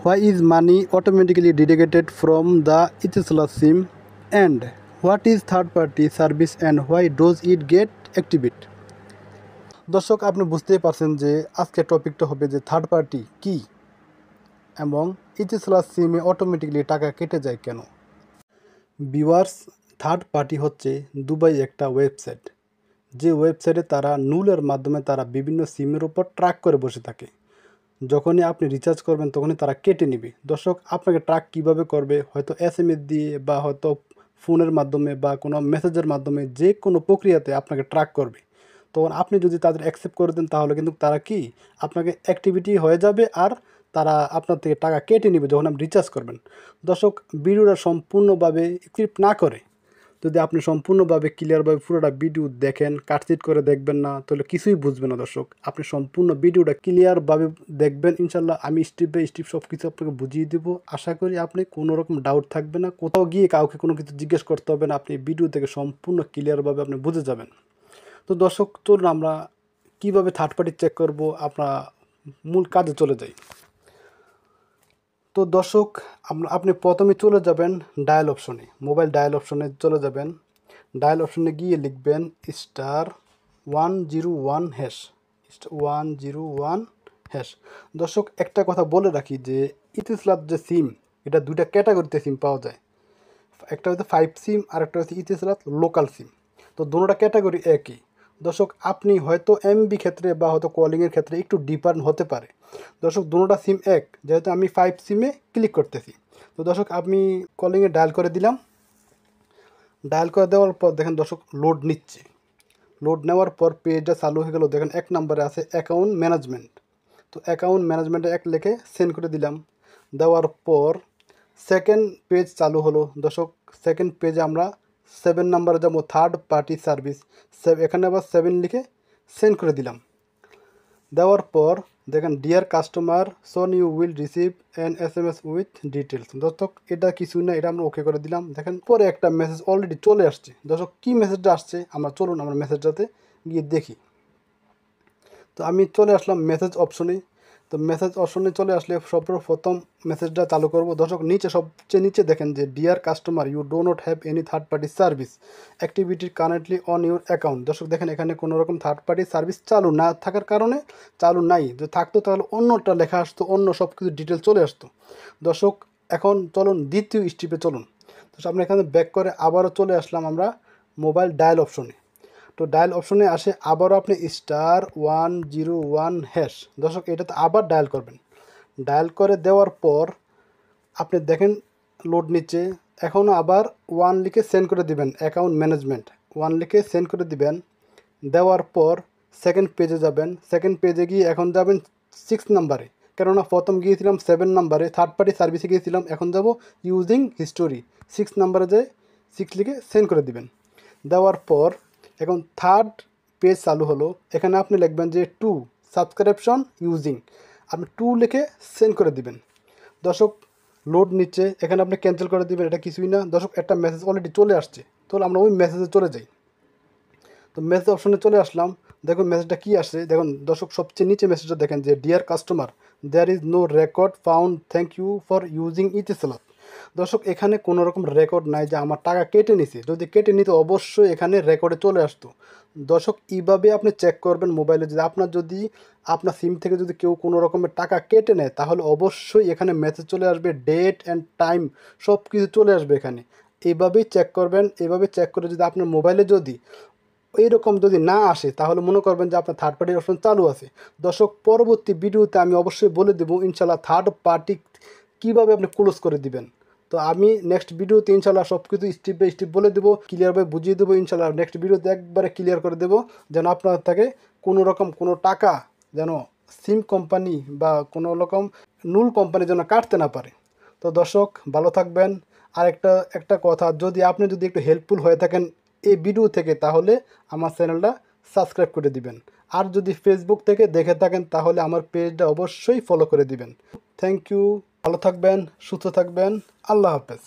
Why is money automatically deducted from the Etisalat SIM? And what is third party service and why does it get activate? দর্শক আপনি বুঝতেই পারছেন যে আজকের টপিকটা হবে যে থার্ড পার্টি কি এবং ইতিসালাত সিমে অটোমেটিক্যালি টাকা কেটে যায় কেন। ভিউয়ার্স, থার্ড পার্টি হচ্ছে দুবাই একটা ওয়েবসাইট, যে ওয়েবসাইটে তারা নুলের মাধ্যমে তারা বিভিন্ন সিমের উপর ট্র্যাক করে বসে থাকে। যখনই আপনি রিচার্জ করবেন তখনই তারা কেটে নেবে। দর্শক, আপনাকে ট্র্যাক কিভাবে করবে, হয়তো SMS দিয়ে বা হয়তো ফোনের মাধ্যমে বা কোনো মেসেজের মাধ্যমে, যে কোনো প্রক্রিয়াতে আপনাকে ট্র্যাক করবে। তখন আপনি যদি তাদের অ্যাকসেপ্ট করে দেন তাহলে কিন্তু তারা কি আপনাকে অ্যাক্টিভিটি হয়ে যাবে আর তারা আপনার থেকে টাকা কেটে নেবে যখন আপনি রিচার্জ করবেন। দর্শক, ভিডিওটা সম্পূর্ণভাবে স্ক্রিপ্ট না করে যদি আপনি সম্পূর্ণভাবে ক্লিয়ারভাবে পুরোটা ভিডিও দেখেন, কাটছিট করে দেখবেন না, তাহলে কিছুই বুঝবেন না। দর্শক, আপনি সম্পূর্ণ ভিডিওটা ক্লিয়ারভাবে দেখবেন, ইনশাল্লাহ আমি স্টেপ বাই স্টেপ সব কিছু আপনাকে বুঝিয়ে দেবো। আশা করি আপনি কোনো রকম ডাউট থাকবে না, কোথাও গিয়ে কাউকে কোনো কিছু জিজ্ঞেস করতে হবে না, আপনি ভিডিও থেকে সম্পূর্ণ ক্লিয়ারভাবে আপনি বুঝে যাবেন। তো দর্শক, চলুন আমরা কীভাবে থার্ড পার্টি চেক করব আপনার মূল কাজে চলে যাই। তো দর্শক, আপনি প্রথমে চলে যাবেন ডায়াল অপশনে, মোবাইল ডায়াল অপশনে চলে যাবেন। ডায়াল অপশনে গিয়ে লিখবেন *101#, *101#। দর্শক, একটা কথা বলে রাখি যে ইতিসালাত যে সিম, এটা দুইটা ক্যাটাগরিতে সিম পাওয়া যায়। একটা হচ্ছে 5 সিম আর একটা হচ্ছে ইতিসালাত লোকাল সিম। তো দুটোটা ক্যাটাগরি একই। দর্শক, আপনি হয়তো MB ক্ষেত্রে বা হয়তো কলিংয়ের ক্ষেত্রে একটু ডিফারেন্ট হতে পারে। দর্শক, দুটোটা সিম এক, যেহেতু আমি 5 সিমে ক্লিক করতেছি। তো দর্শক, আমি কলিংয়ে ডায়াল করে দিলাম। ডায়াল করে দেওয়ার পর দেখেন দর্শক, লোড নিচ্ছে। লোড নেওয়ার পর পেজটা চালু হয়ে গেল। দেখেন 1 নম্বরে আছে অ্যাকাউন্ট ম্যানেজমেন্ট। তো অ্যাকাউন্ট ম্যানেজমেন্টে 1 লিখে সেন্ড করে দিলাম। দেওয়ার পর সেকেন্ড পেজ চালু হলো। দর্শক, সেকেন্ড পেজে আমরা 7 নম্বরে যাবো, থার্ড পার্টি সার্ভিস। এখানে আবার 7 লিখে সেন্ড করে দিলাম। দেওয়ার পর দেখেন dear customer, soon you will receive an SMS with details. দর্শক, এটা কিছুই না, এটা আমরা ওকে করে দিলাম। দেখেন পরে একটা মেসেজ অলরেডি চলে আসছে। দর্শক, কী মেসেজটা আসছে চলুন আমরা মেসেজটাতে গিয়ে দেখি। তো আমি চলে আসলাম মেসেজ অপশনে। তো মেসেজ অপশনে চলে আসলে সর্বপ্রথম মেসেজটা চালু করব। দর্শক, সবচেয়ে নিচে দেখেন যে dear customer, you do not have any third party service activity currently on your account. দর্শক, দেখেন এখানে কোনো রকম থার্ড পার্টি সার্ভিস চালু না থাকার কারণে, চালু নাই, যদি থাকতো তাহলে অন্যটা লেখা আসতো, অন্য সব কিছু ডিটেল চলে আসতো। দর্শক, এখন চলুন দ্বিতীয় স্টেপে চলুন। তো আমরা এখানে ব্যাক করে আবারও চলে আসলাম আমরা মোবাইল ডায়াল অপশনে। তো ডায়াল অপশনে আসে আবারও আপনি *101#। দর্শক, এটাতে আবার ডায়াল করবেন। ডায়াল করে দেওয়ার পর আপনি দেখেন লোড নিচ্ছে। এখনও আবার 1 লিখে সেন্ড করে দিবেন, অ্যাকাউন্ট ম্যানেজমেন্ট 1 লিখে সেন্ড করে দিবেন। দেওয়ার পর সেকেন্ড পেজে যাবেন। সেকেন্ড পেজে গিয়ে এখন যাবেন 6 নাম্বারে, কেননা প্রথম গিয়েছিলাম 7 নাম্বারে, থার্ড পার্টি সার্ভিসে গিয়েছিলাম। এখন যাব ইউজিং হিস্টোরি, 6 নাম্বারে যেয়ে 6 লিখে সেন্ড করে দিবেন। দেওয়ার পর এখন থার্ড পেজ চালু হলো। এখানে আপনি লিখবেন যে 2 সাবস্ক্রিপশন ইউজিং, আপনি 2 লিখে সেন্ড করে দিবেন। দর্শক, লোড নিচ্ছে, এখানে আপনি ক্যান্সেল করে দিবেন, এটা কিছুই না। দর্শক, একটা মেসেজ অলরেডি চলে আসছে, তো আমরা ওই মেসেজে চলে যাই। তো মেসেজ অপশনে চলে আসলাম। দেখুন মেসেজটা কী আসছে। দেখুন দর্শক, সবচেয়ে নিচে মেসেজটা দেখেন যে dear customer, there is no record found, thank you for using Etisalat. দর্শক, এখানে কোনো রকম রেকর্ড নাই যে আমার টাকা কেটে নিছে। যদি কেটে নিত অবশ্যই এখানে রেকর্ডে চলে আসতো। দর্শক, এইভাবে আপনি চেক করবেন মোবাইলে, যদি আপনার সিম থেকে যদি কেউ কোনো রকমের টাকা কেটে নেয় তাহলে অবশ্যই এখানে মেসেজ চলে আসবে, ডেট অ্যান্ড টাইম সব কিছু চলে আসবে এখানে। এইভাবেই চেক করবেন। এইভাবে চেক করে যদি আপনার মোবাইলে যদি এইরকম যদি না আসে তাহলে মনে করবেন যে আপনার থার্ড পার্টির অপশন চালু আছে। দর্শক, পরবর্তী ভিডিওতে আমি অবশ্যই বলে দেবো ইনশাল্লাহ থার্ড পার্টি কীভাবে আপনি ক্লোজ করে দিবেন। তো আমি নেক্সট ভিডিওতে ইনশাল্লাহ সব কিছু স্টেপ বাই স্টেপ বলে দেবো, ক্লিয়ারভাবে বুঝিয়ে দেবো। ইনশাল্লাহ নেক্সট ভিডিওতে একবারে ক্লিয়ার করে দেবো, যেন আপনার থেকে কোনো রকম কোনো টাকা যেন সিম কোম্পানি বা কোনো রকম নুল কোম্পানি যেন কাটতে না পারে। তো দর্শক, ভালো থাকবেন। আর একটা কথা, আপনি যদি একটু হেল্পফুল হয়ে থাকেন এই ভিডিও থেকে তাহলে আমার চ্যানেলটা সাবস্ক্রাইব করে দিবেন। আর যদি ফেসবুক থেকে দেখে থাকেন তাহলে আমার পেজটা অবশ্যই ফলো করে দিবেন। থ্যাংক ইউ, ভালো থাকবেন, সুস্থ থাকবেন, আল্লাহ হাফেজ।